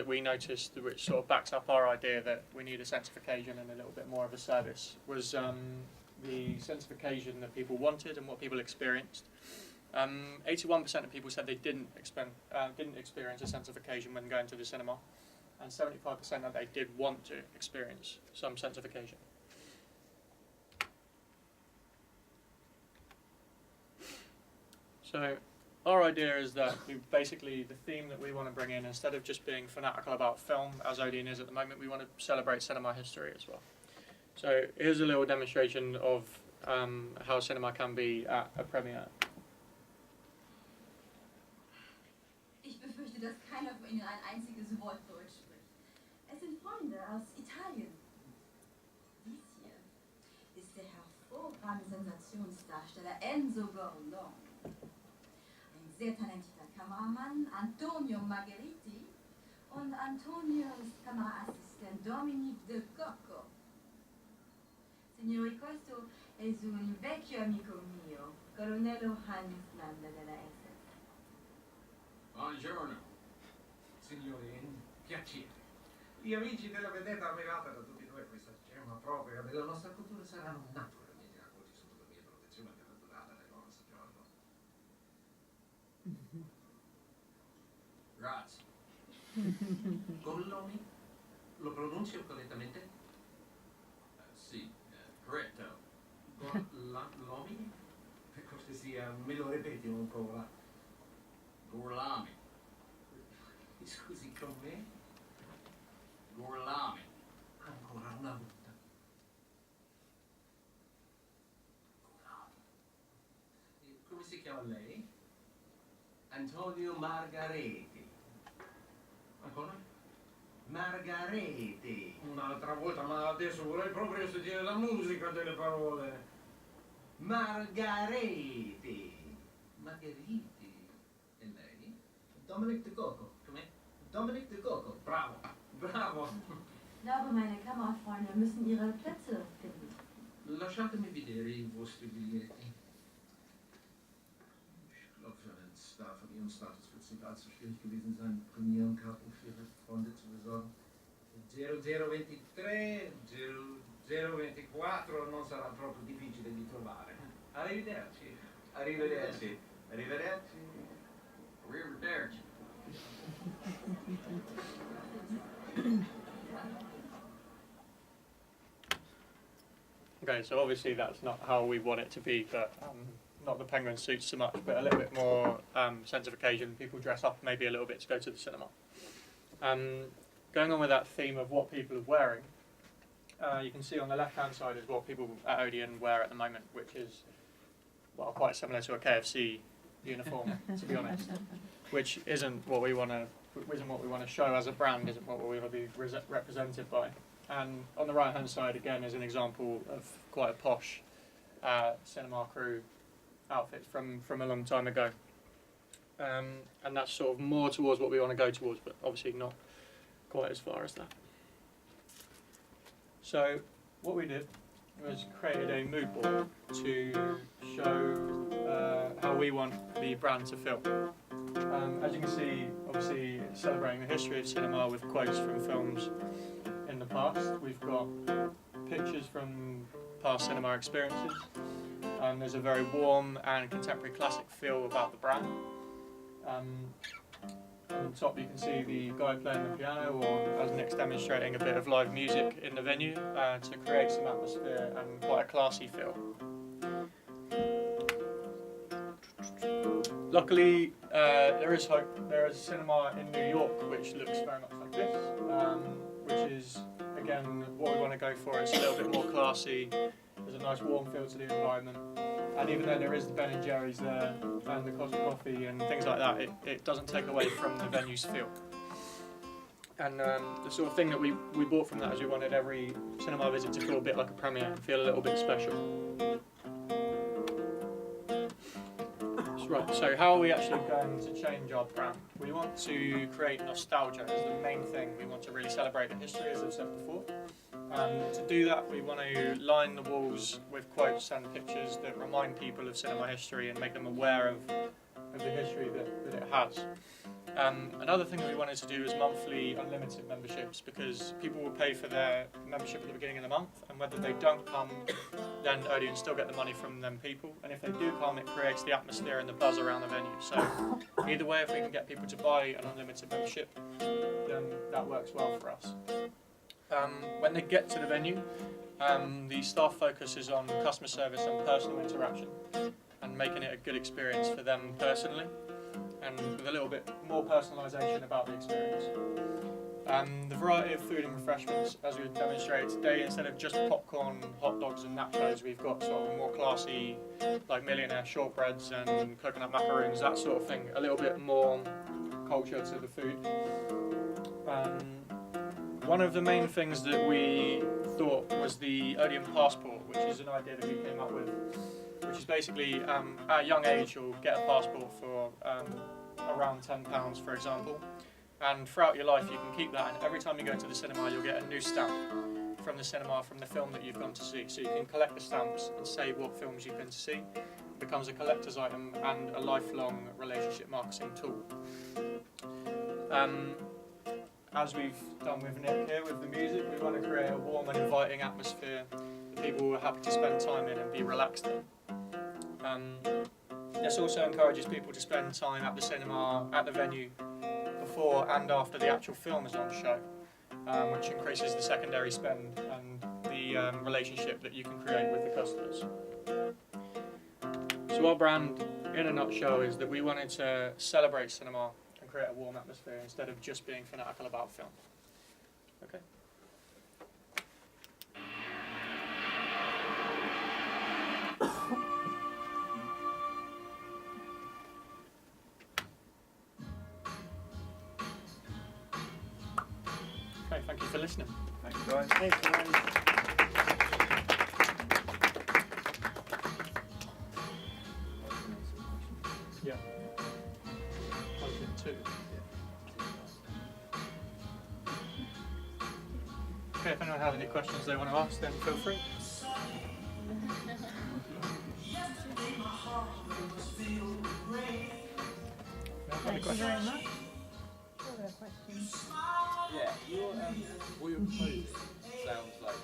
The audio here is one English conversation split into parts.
that we noticed, which sort of backs up our idea that we need a sense of occasion and a little bit more of a service, was the sense of occasion that people wanted and what people experienced. 81% of people said they didn't experience a sense of occasion when going to the cinema, and 75% that they did want to experience some sense of occasion. So our idea is that basically the theme that we want to bring in, instead of just being fanatical about film, as Odeon is at the moment, we want to celebrate cinema history as well. So here's a little demonstration of how cinema can be at a premiere. Ich befürchte, dass keiner von Ihnen ein einziges Wort Deutsch spricht. Es sind Freunde aus Italien. Dies hier ist der hervorragende Sensationsdarsteller Enzo Gordon. Ein sehr talentierter Kameramann, Antonio Margheriti, und Antonios Kameraassistent Dominique De Cocco. Signori, questo è un vecchio amico mio, colonnello Hans Landa della SS. Buongiorno, signori, è un piacere. Gli amici della vedetta ammirata da tutti noi, questa gemma propria della nostra cultura, saranno naturalmente accolti sotto la mia protezione per la durata del loro soggiorno. Grazie. Collomi? Lo pronuncio correttamente? Sì, corretto. Gorlami? Per cortesia, me lo ripeti un po' là. Gorlami. Scusi, con me? Gorlami. Ancora una volta. Gorlami. Come si chiama lei? Antonio Margheriti. Ancora? Margheriti. Un'altra volta, ma adesso vorrei proprio sentire la musica delle parole. Margheriti. Margheriti. E lei? Dominique De Cocco. Come? Dominique De Cocco. Bravo. Bravo. Ich glaube, meine Kamerafreunde müssen ihre Plätze finden. Lasciatemi vedere i vostri biglietti. Ich glaube, für einen Star von Ihrem Status wird es nicht allzu schwierig gewesen sein, Premierenkarten für Ihre Freunde zu besorgen. 0023, 0024 non sarà proprio difficile di trovare. Arrivederci. Arrivederci. Arrivederci. Arrivederci. Okay, so obviously that's not how we want it to be, but not the penguin suits so much, but a little bit more sense of occasion. People dress up maybe a little bit to go to the cinema. Going on with that theme of what people are wearing, you can see on the left-hand side is what people at Odeon wear at the moment, which is, well, quite similar to a KFC uniform, to be honest, which isn't what we want to show as a brand, isn't what we want to be represented by. And on the right-hand side, again, is an example of quite a posh cinema crew outfit from a long time ago. And that's sort of more towards what we want to go towards, but obviously not quite as far as that. So what we did was created a mood board to show how we want the brand to feel. As you can see, obviously it's celebrating the history of cinema with quotes from films in the past. We've got pictures from past cinema experiences. There's a very warm and contemporary classic feel about the brand. On the top you can see the guy playing the piano, or as Nick's demonstrating, a bit of live music in the venue to create some atmosphere and quite a classy feel. Luckily, there is hope. There is a cinema in New York which looks very much like this, which is, again, what we want to go for. It's a little bit more classy. There's a nice warm feel to the environment. And even though there is the Ben & Jerry's there and the Cosmic Coffee and things like that, it doesn't take away from the venue's feel. And the sort of thing that we bought from that is we wanted every cinema visit to feel a bit like a premiere and feel a little bit special. Right, so how are we actually going to change our brand? We want to create nostalgia as the main thing. We want to really celebrate the history, as I've said before. To do that, we want to line the walls with quotes and pictures that remind people of cinema history and make them aware of the history that it has. Another thing that we wanted to do is monthly unlimited memberships, because people will pay for their membership at the beginning of the month, and whether they don't come, then Odeon still get the money from them people, and if they do come, it creates the atmosphere and the buzz around the venue. So either way, if we can get people to buy an unlimited membership, then that works well for us. When they get to the venue, the staff focuses on customer service and personal interaction, and making it a good experience for them personally, and with a little bit more personalisation about the experience. The variety of food and refreshments, as we've demonstrated today, instead of just popcorn, hot dogs and nachos, we've got sort of more classy, like millionaire shortbreads and coconut macaroons, that sort of thing, a little bit more culture to the food. One of the main things that we thought was the Odeon passport, which is an idea that we came up with, which is basically at a young age you'll get a passport for around £10, for example, and throughout your life you can keep that, and every time you go to the cinema you'll get a new stamp from the cinema, from the film that you've gone to see. So you can collect the stamps and say what films you've been to see. It becomes a collector's item and a lifelong relationship marketing tool. As we've done with Nick here with the music, we want to create a warm and inviting atmosphere that people are happy to spend time in and be relaxed in. This also encourages people to spend time at the cinema, at the venue, before and after the actual film is on show, which increases the secondary spend and the relationship that you can create with the customers. So our brand, in a nutshell, is that we wanted to celebrate cinema and create a warm atmosphere instead of just being fanatical about film. Okay. Okay, thank you for listening. Thank you, guys. Thanks, yeah. Two. Okay, if anyone has any questions they want to ask, then feel free. Any Thank you very questions? much. Other questions? Yeah, what you're proposing sounds like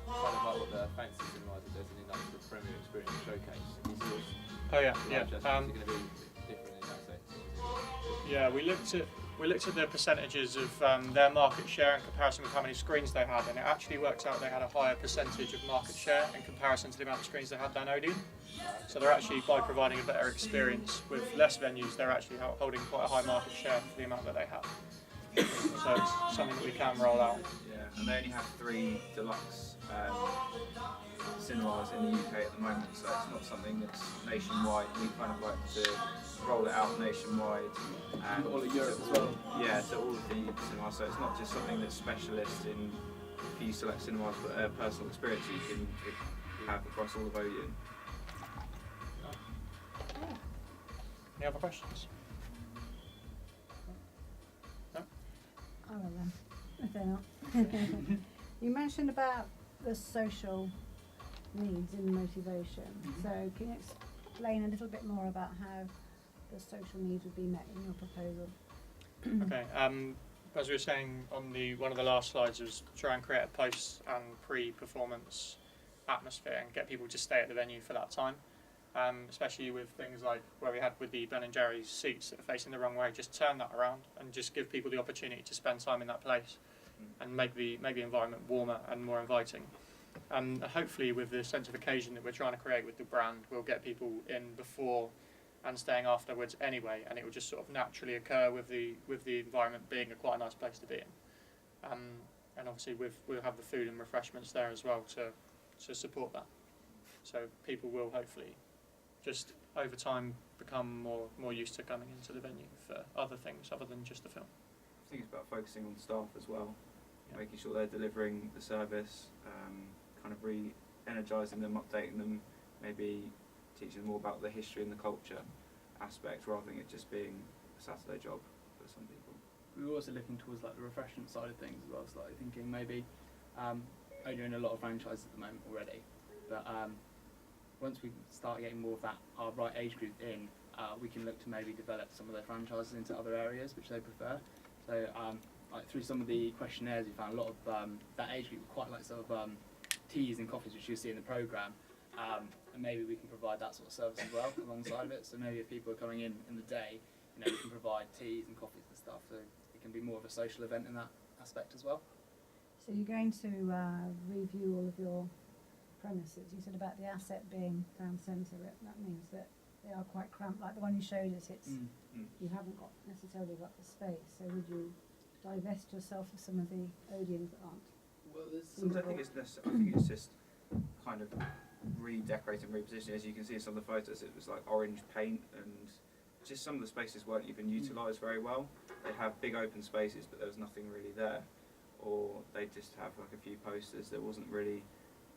kind of like what the fancy cinemas are doing in like the Premier Experience Showcase. Is yours Oh yeah, like yeah. just, is it going to be different in that sense? Yeah, we looked at the percentages of their market share in comparison with how many screens they had, and it actually worked out they had a higher percentage of market share in comparison to the amount of screens they had than Odeon. So they're actually, by providing a better experience with less venues, they're actually holding quite a high market share for the amount that they have. So it's something that we can roll out. Yeah, and they only have 3 deluxe cinemas in the UK at the moment, so it's not something that's nationwide. We kind of like to roll it out nationwide. And All of Europe as well. Yeah, to all of the cinemas, so it's not just something that's specialist in a few select cinemas, but a personal experience you can have across all of Odeon. Any other questions? I will then, if they're not. You mentioned about the social needs in motivation. So can you explain a little bit more about how the social needs would be met in your proposal? Okay. As we were saying on one of the last slides, was try and create a post and pre-performance atmosphere and get people to stay at the venue for that time. Especially with things like where we had with the Ben & Jerry's seats that are facing the wrong way, just turn that around and just give people the opportunity to spend time in that place and make the environment warmer and more inviting. And hopefully with the sense of occasion that we're trying to create with the brand, we'll get people in before and staying afterwards anyway, and it will just sort of naturally occur with the environment being quite a nice place to be in. And obviously we'll have the food and refreshments there as well to support that. So people will hopefully just over time become more used to coming into the venue for other things other than just the film. I think it's about focusing on staff as well, Yeah. making sure they're delivering the service, kind of re-energising them, updating them, maybe teaching them more about the history and the culture aspect rather than it just being a Saturday job for some people. We were also looking towards like the refreshment side of things as well, so like thinking maybe only in a lot of franchises at the moment already, but once we start getting more of that our right age group in, we can look to maybe develop some of their franchises into other areas which they prefer. So like through some of the questionnaires, we found a lot of that age group quite like sort of teas and coffees, which you see in the programme, and maybe we can provide that sort of service as well alongside of it. So maybe if people are coming in the day, we can provide teas and coffees and stuff, so it can be more of a social event in that aspect as well. So you're going to review all of your premises. You said about the asset being town centre. That means that they are quite cramped. Like the one you showed us, you haven't necessarily got the space. So would you divest yourself of some of the Odeons that aren't? Well, I think it's necessary. I think it's just kind of redecorating, repositioning. As you can see in some of the photos, it was like orange paint, and just some of the spaces weren't even utilised very well. They have big open spaces, but there was nothing really there, or they just have like a few posters. There wasn't really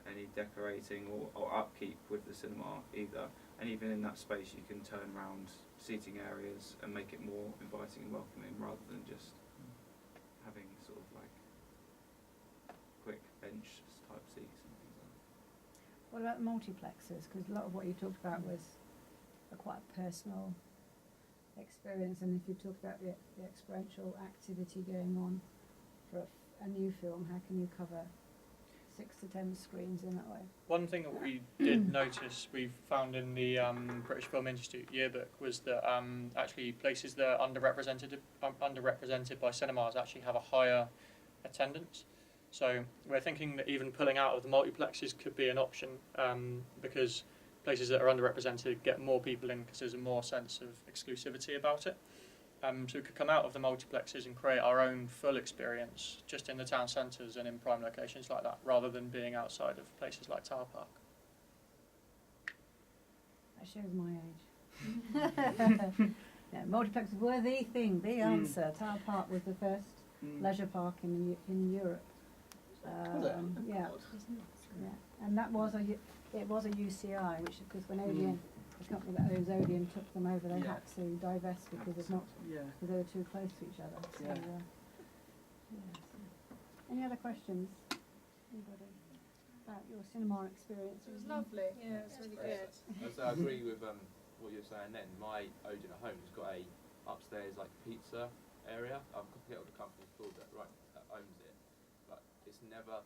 any decorating or upkeep with the cinema either. And even in that space, you can turn around seating areas and make it more inviting and welcoming, rather than just having sort of like quick bench type seats and things like that. What about the multiplexes? Because a lot of what you talked about was quite a personal experience, and if you talk about the experiential activity going on for a new film, how can you cover 6 to 10 screens in that way? One thing that we did notice, we found in the British Film Institute yearbook, was that actually places that are underrepresented by cinemas actually have a higher attendance. So we're thinking that even pulling out of the multiplexes could be an option, because places that are underrepresented get more people in because there's a more sense of exclusivity about it. So we could come out of the multiplexes and create our own full experience just in the town centres and in prime locations like that, rather than being outside of places like Tower Park. That shows my age. Yeah, multiplexes were the thing, the answer. Tower Park was the first leisure park in Europe. Yeah, and that was it was a UCI, which of course when Odeon, the company that owns Odeon, took them over, they had to divest because because they were too close to each other. So, Any other questions? Anybody about your cinema experience? It was lovely. Yeah, it was really good. So I agree with what you're saying then. My Odeon at home has got a upstairs like pizza area. I forget what the company's called that owns it. But it's never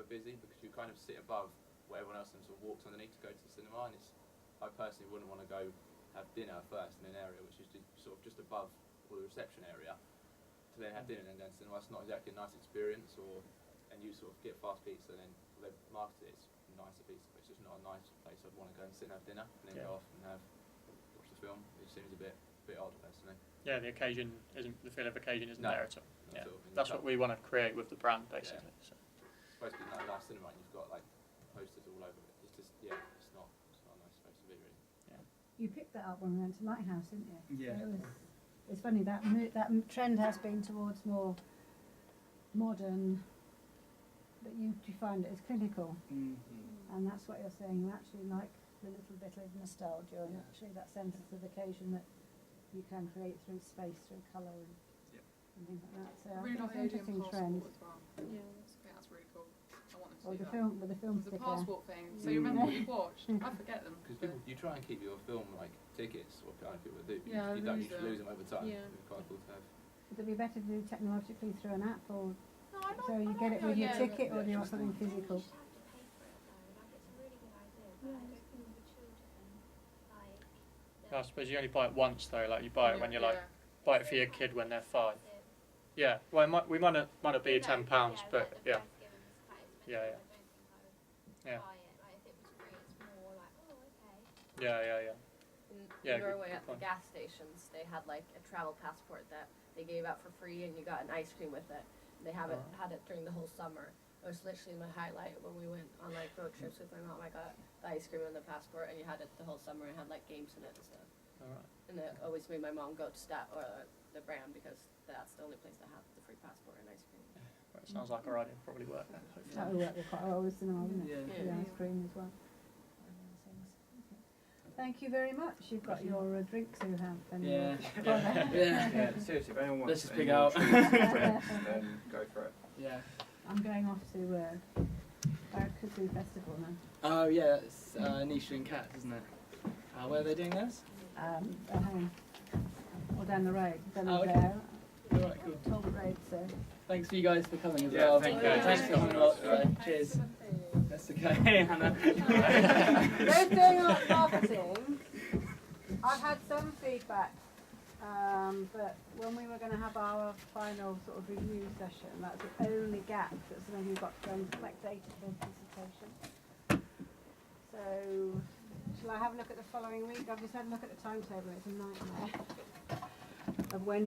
busy because you kind of sit above where everyone else sort of walks underneath to go to the cinema, and I personally wouldn't want to go have dinner first in an area which is just above the reception area to then have dinner and then go to the cinema. It's not exactly a nice experience, and you sort of get fast pizza and then they market it as nicer pizza, but it's just not a nice place I'd want to go and sit and have dinner and then go off and watch the film. It seems a bit odd personally. Yeah, the feel of occasion isn't there at all. Yeah, all. that's what we want to create with the brand, basically. Yeah. So. It's supposed to be like nice cinema, and you've got like posters all over it. It's just it's not a nice place to be really. Yeah. You picked that up when we went to Lighthouse, didn't you? Yeah. It's funny that trend has been towards more modern, but you find it as clinical, and that's what you're saying. You actually like the little bit of nostalgia and actually that sense of occasion that you can create through space, through colour and things like that. So I think it's an interesting trend. As well. Yeah, that's really cool. I want them to Or do the that. film The sticker. passport thing. So you remember what you watched? I forget them. Because you try and keep your film like tickets, what kind of people do. Yeah, you don't lose usually them. lose them over time. Yeah. It's quite cool to have. Would it be better to do technologically through an app, or No, I so you get it with your ticket, or do you want something physical? I suppose you only buy it once though. Like you buy it when you're like buy it for your kid when they're 5. Yeah, well, we might not be £10, but yeah. Yeah. In Norway at the gas stations, they had like a travel passport that they gave out for free, and you got an ice cream with it. They had it during the whole summer. It was literally my highlight when we went on like road trips with my mom. I got the ice cream and the passport, and you had it the whole summer and had like games in it and stuff. And it always made my mom go to Stat or the Bram because that's the only place that had the free passport and ice cream. It sounds like alright, it'll probably work then, hopefully. That would work quite well with cinema, wouldn't it? Yeah. The ice cream as well. Thank you very much. You've got your drinks you have. And Yeah. Seriously, if anyone Let's wants just any pick more out. drinks, then go for it. Yeah. I'm going off to Cuckoo Festival now. Oh yeah, it's Nisha and Kat, isn't it? Where are they doing theirs? at home. Or down the road. Don't Oh, live okay. there. Alright, cool. Talbot Road, so. Thanks for you guys for coming as Yeah, well. thank you. Thanks for coming a lot today. Cheers. That's okay, Hannah. Those doing like marketing, I've had some feedback, but when we were going to have our final sort of review session, that's the only gap that some of you got to go and collect data for the dissertation. So, shall I have a look at the following week? I've just had a look at the timetable, it's a nightmare of when